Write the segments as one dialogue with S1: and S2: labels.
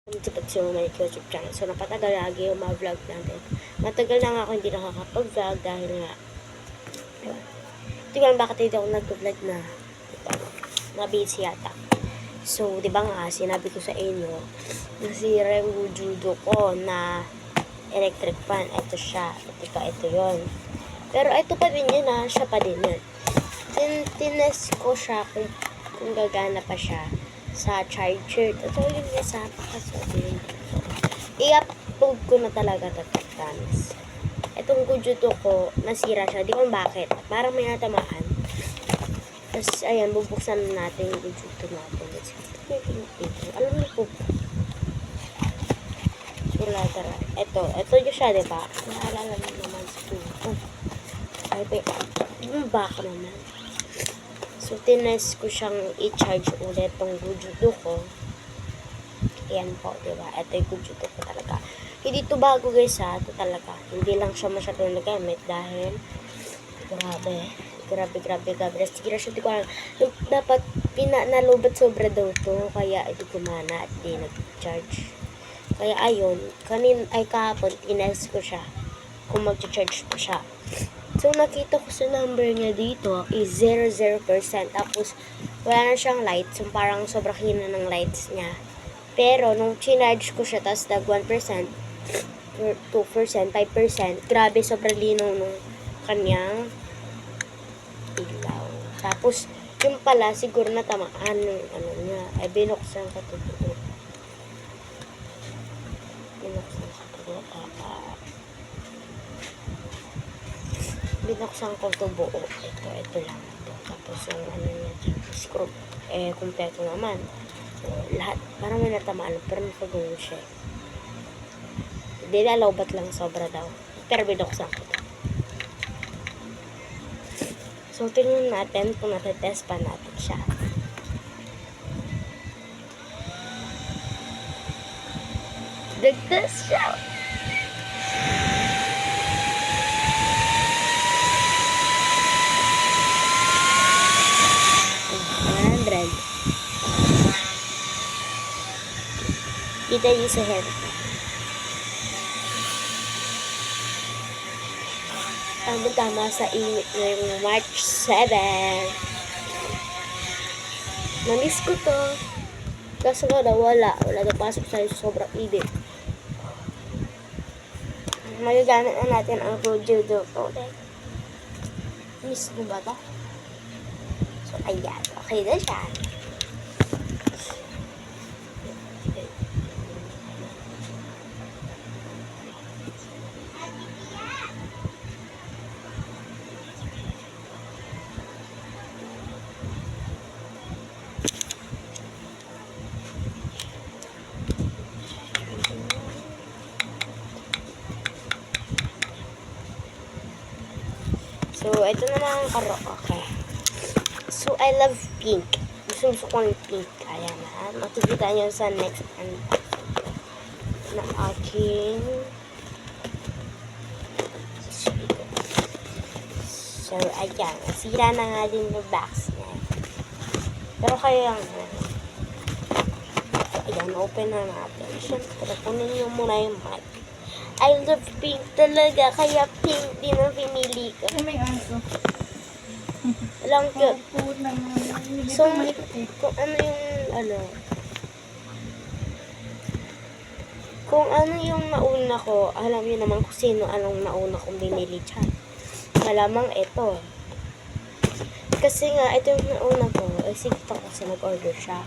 S1: Motivation my YouTube channel. So, napatagal lagi yung mga vlog natin. Matagal na nga ako hindi nakakapag-vlog dahil nga, diba? Hindi ko lang bakit hindi ako nag-vlog na, diba? Na-busy yata. So, di ba nga, sinabi ko sa inyo, nasira yung judo ko na electric fan. Ito siya. Ito yun. Pero ito pa din yun ha. Siya pa din yun. Tines ko siya kung gagana pa siya sa charger. Ito yun yung sa pakasabi. I-upload ko na talaga tatatamis. Itong judo ko, nasira siya. Di ko bakit. Parang may natamaan. Tapos, ayan, bubuksan natin yung judo natin. Alam mo po. Wala tara. Ito yung siya, diba? Naalala mo naman sa oh. Ay, baka naman. So, tines ko siyang i-charge ulit tong judo ko. Ayan po, diba? Ito yung judo ko talaga. Hindi to bago guys ha. Ito talaga. Hindi lang siya masyadong nagamit dahil grabe. Sige, hindi ko alam. Dapat nalobat sobra daw to. Kaya ito gumana at di nag-charge. Kaya ayun, kahapon, tines ko siya. Kung mag-charge pa siya. So, nakita ko sa number niya dito is 0%. Tapos, wala na siyang lights. So, parang sobrang hina ng lights niya. Pero, nung chinarge ko siya, tapos nag 1%, 2%, 5%, grabe, sobrang linaw nung kanyang ilaw. Tapos, yung pala, siguro natamaan ng ano niya. Ay, binuksan ko ito. Binuksan ko ito buo. Ito lang. Tapos yung ano niya, screw, kumpleto naman. So, lahat, parang may natamaan, pero nakagulong siya. Hindi na lowbat lang sobra daw. Pero binuksan ko ito. So, tingnan natin kung natetest pa natin siya. Nag-test siya. Kita niyo sa head. Tama sa init ngayong March 7. Namiss ko to. Kaso nga wala na pasok sa sobrang init. Magagamit na natin ang judo to. Miss mo ba to? So, ayan. Okay na siya. So, ito naman ang karo. Okay. So, I love pink. Gusto ko ng pink. Ayan na. Makikita nyo sa next na aking so, ayan. Sira na nga din yung box niya. Pero kaya ayan, open na natin. Siyempre, kunin nyo muna yung mic. I love pink talaga. Kaya pink din ang pinili ko.
S2: May aso.
S1: Walang cute. So, kung ano yung nauna ko, alam niyo naman kung sino anong nauna kong binili dyan. Malamang ito. Kasi nga, ito yung nauna ko. Sige pa kasi nag-order siya.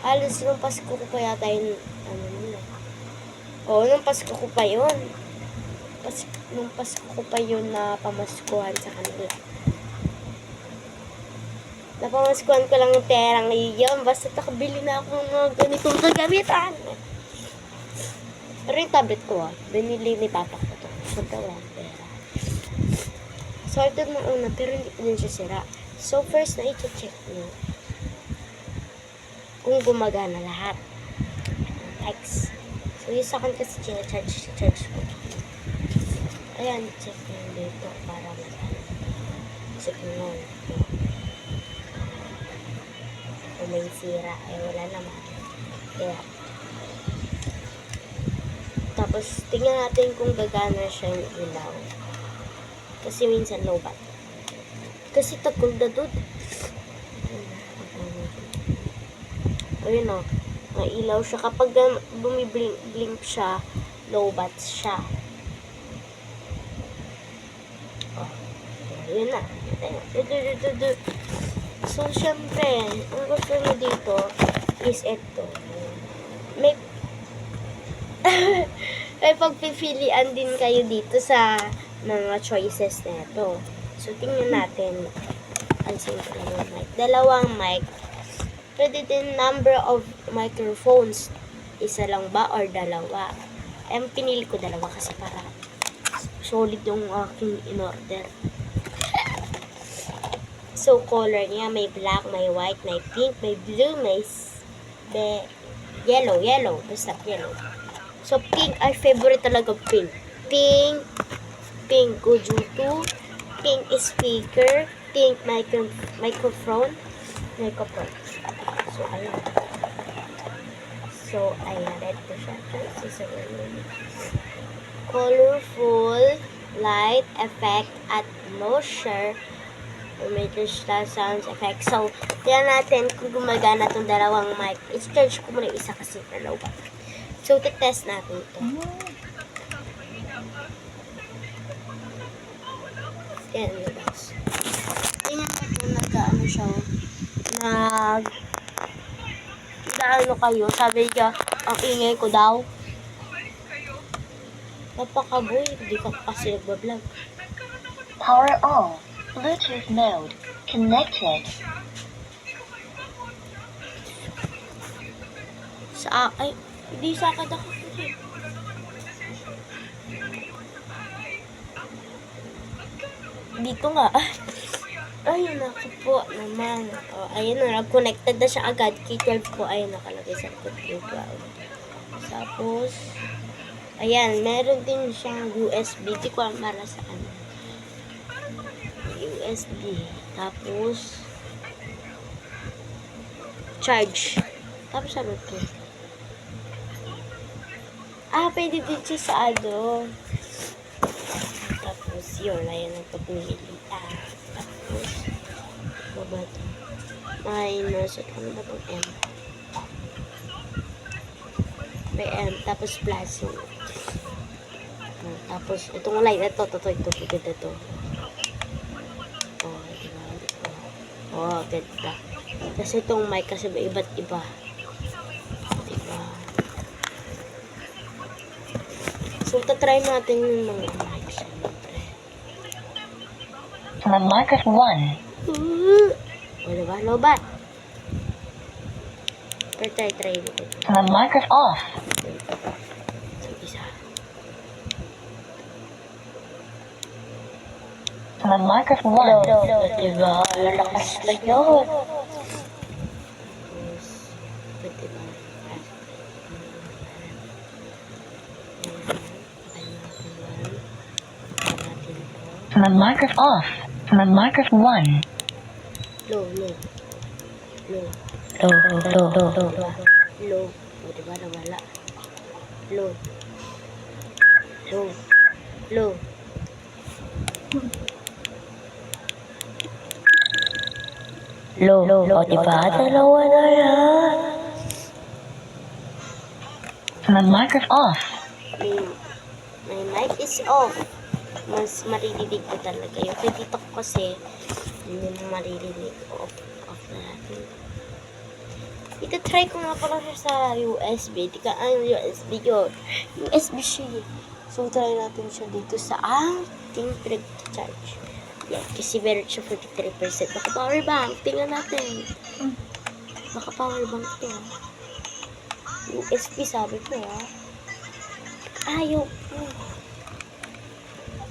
S1: Halos nung Pasko ko pa yata yung, nung Pasko ko pa yun. Nung Pasko ko pa yun na pamaskuhan sa kanila. Napamaskuhan ko lang yung perang iyon. Basta nakabili na ako ng mga ganitong kagamitan. Pero yung tablet ko binili ni papa ko to. Magkawang pera. So, ito na una, pero hindi pa din siya sira. So, first na i-check nyo kung gumagana lahat. X. So, yung sa akin kasi charge ko. Ayan, check nyo dito para magana. Check nyo. Kung may sira, wala naman. Kaya, Tapos, tingnan natin kung gagana siya yung ilaw. Kasi minsan low bat. Kasi tagol na doon. Ayun o. May ilaw siya. Kapag bumiblink siya, low bat siya. Oh. Ayun na. So, syempre, ang gusto nyo dito is ito. May may pagpipilian din kayo dito sa mga choices na ito. So, tingnan natin. Ang simple ng mic. Dalawang mic. Pwede din number of microphones. Isa lang ba or dalawa? Pinili ko dalawa kasi para solid yung aking in-order. So, color niya, may black, may white, may pink, may blue, may yellow. Basta yellow. So, pink, ay favorite talaga pink. Pink Gojutu, pink speaker, pink microphone. So, ayan. Ito siya. Colorful, light, effect, atmosphere, sounds effect. So, tingnan natin kung gumagana itong dalawang mic. I-charge ko muna yung isa kasi nalaw ba. So, test natin ito. Yan, guys. Tingnan ko kung nagkaano siya. Nagkaano kayo. Sabi niya, ang ingay ko daw. Napakaboy. Hindi ka kasi nagbablog.
S2: Power on. Bluetooth mode. Connected.
S1: Ay, hindi sa akin ako. Dito nga. Ayun ako po naman. Ayun na, nag-connected na siya agad. K12 po, ayun nakalagay sa K12. Tapos, ayan, meron din siyang USB. Di ko alam para saan. USB. Tapos, charge. Tapos, ano ito? Pwede din siya sa ano. Tapos, yun. Ayan ang pagpili. Tapos, ano ba ito? Minus. Ano ba itong M? May M. Tapos, plus yun. Tapos, itong light. Ito. Ito. Ganda. Kasi itong mic kasi iba't iba. Diba? So, tatry natin yung mga mic. Siyempre.
S2: Mic of 1.
S1: Diba? Lobat. Pero try dito.
S2: Mic of off.
S1: So, isa.
S2: Mic of 1.
S1: Diba? Lalakas na yun.
S2: Mic of off. Mic of 1.
S1: Low. Diba? Nawala. Low. Diba? Dalawa na yan.
S2: Mic of off.
S1: My mic is off. Mas maririnig ko talaga yun. Kaya dito ko kasi hindi mo maririnig. Off na natin. Ito-try ko nga pala siya sa USB. USB yun. USB siya. So, try natin siya dito sa ating pinag-charge. Yan. Kasi meron siya 43%. Baka power bank. Tingnan natin. Baka power bank to. USB sabi ko Ayaw po.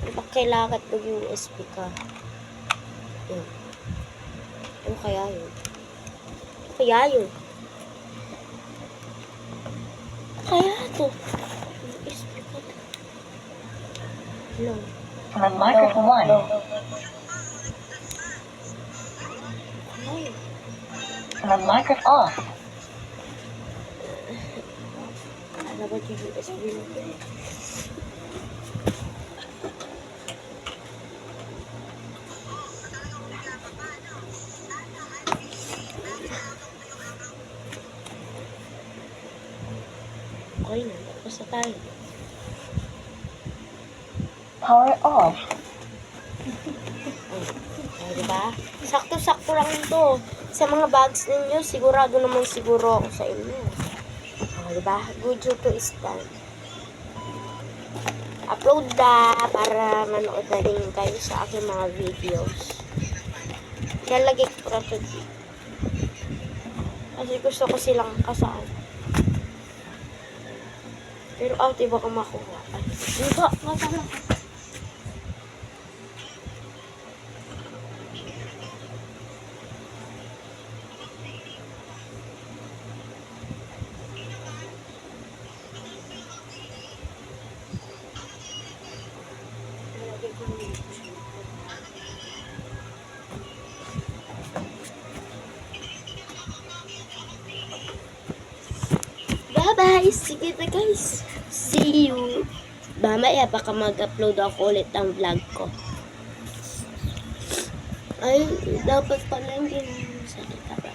S1: Diba kailangan mag-USB ka? Yan. Ano kaya yun? Kaya ito. USB ka to. Hello.
S2: Mic of 1.
S1: Ay.
S2: Mic of off.
S1: Dapat yung USB na ito. Okay na, tapos na tayo.
S2: Power off.
S1: Oh, diba? Sakto-sakto lang ito. Sa mga bags ninyo, sigurado naman siguro ako sa inyo. Oh, diba? Good to stand. Upload na para manood na din kayo sa aking mga videos. Lalagay ko na ito dito. Kasi gusto ko silang kasama. Pero ate, baka makuha. Ay, hindi ba? Masama. Bye-bye! Sige na guys! See you! Mamaya baka mag-upload ako ulit ng vlog ko. Ay, dapat pala hindi sakit pa.